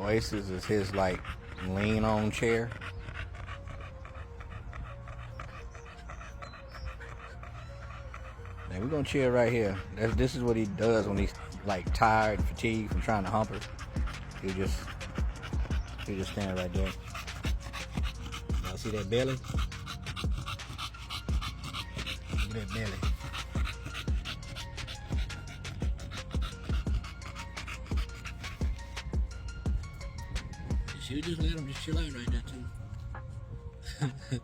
Oasis is his like lean on chair. And we're gonna chill right here. This is what he does when he's like tired, fatigued from trying to hump her. He just stand right there. Y'all see that belly? Look at that belly. Should we just let him just chill out right there too?